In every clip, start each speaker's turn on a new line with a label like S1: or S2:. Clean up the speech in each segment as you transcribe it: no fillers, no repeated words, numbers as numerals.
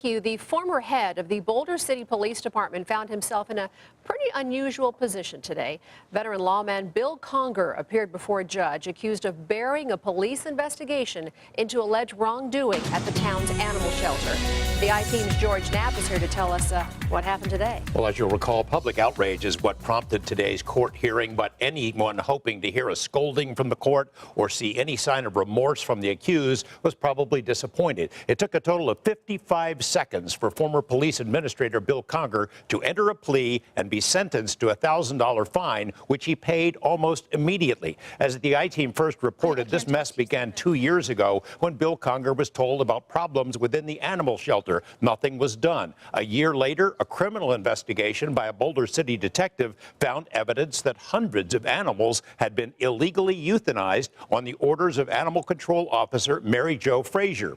S1: The former head of the Boulder City Police Department found himself in a pretty unusual position today. Veteran lawman Bill Conger appeared before a judge accused of burying a police investigation into alleged wrongdoing at the town's animal shelter. The I-Team's George Knapp is here to tell us what happened today.
S2: Well, as you'll recall, public outrage is what prompted today's court hearing, but anyone hoping to hear a scolding from the court or see any sign of remorse from the accused was probably disappointed. It took a total of 55 seconds for former police administrator Bill Conger to enter a plea and be sentenced to a $1,000 fine, which he paid almost immediately. As the I-Team first reported, this mess began 2 years ago when Bill Conger was told about problems within the animal shelter. Nothing was done. A year later, a criminal investigation by a Boulder City detective found evidence that hundreds of animals had been illegally euthanized on the orders of Animal Control Officer Mary Jo Frazier.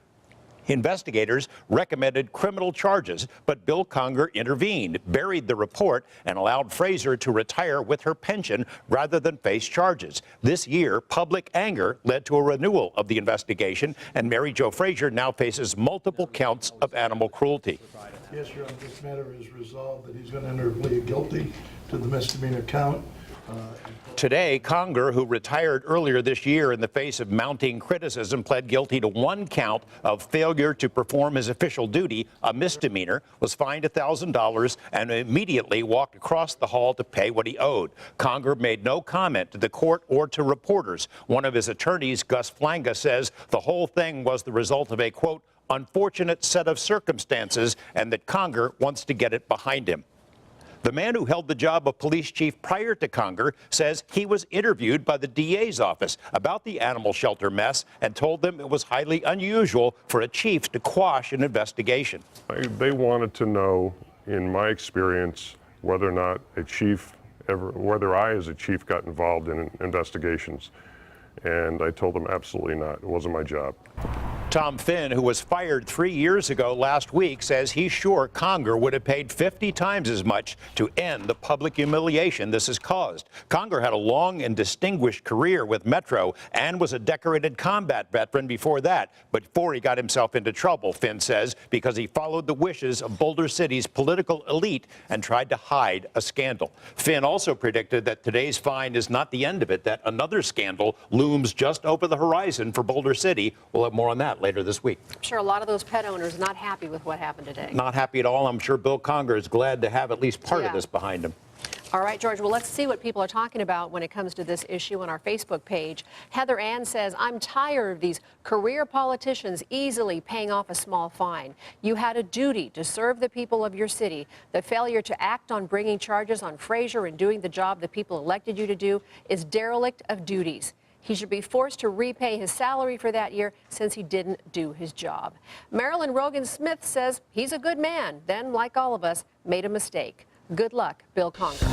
S2: Investigators recommended criminal charges, but Bill Conger intervened, buried the report, and allowed Frazier to retire with her pension rather than face charges. This year, public anger led to a renewal of the investigation, and Mary Jo Frazier now faces multiple counts of animal cruelty.
S3: Yes, Your Honor, this matter is resolved that he's going to enter a plea guilty to the misdemeanor count.
S2: Today, Conger, who retired earlier this year in the face of mounting criticism, pled guilty to one count of failure to perform his official duty, a misdemeanor, was fined $1,000 and immediately walked across the hall to pay what he owed. Conger made no comment to the court or to reporters. One of his attorneys, Gus Flanga, says the whole thing was the result of a, quote, unfortunate set of circumstances, and that Conger wants to get it behind him. The man who held the job of police chief prior to Conger says he was interviewed by the DA's office about the animal shelter mess and told them it was highly unusual for a chief to quash an investigation.
S4: They wanted to know, in my experience, whether or not whether I as a chief got involved in investigations. And I told them absolutely not. It wasn't my job.
S2: Tom Finn, who was fired 3 years ago last week, says he's sure Conger would have paid 50 times as much to end the public humiliation this has caused. Conger had a long and distinguished career with Metro and was a decorated combat veteran before that, but before he got himself into trouble, Finn says, because he followed the wishes of Boulder City's political elite and tried to hide a scandal. Finn also predicted that today's fine is not the end of it, that another scandal looms just over the horizon for Boulder City. We'll have more on that later this week.
S1: I'm sure a lot of those pet owners are not happy with what happened today.
S2: Not happy at all. I'm sure Bill Conger is glad to have at least part of this behind him.
S1: All right, George, well, let's see what people are talking about when it comes to this issue on our Facebook page. Heather Ann says, I'm tired of these career politicians easily paying off a small fine. You had a duty to serve the people of your city. The failure to act on bringing charges on Frazier and doing the job the people elected you to do is derelict of duties. He should be forced to repay his salary for that year since he didn't do his job. Marilyn Rogan Smith says he's a good man, then, like all of us, made a mistake. Good luck, Bill Conger.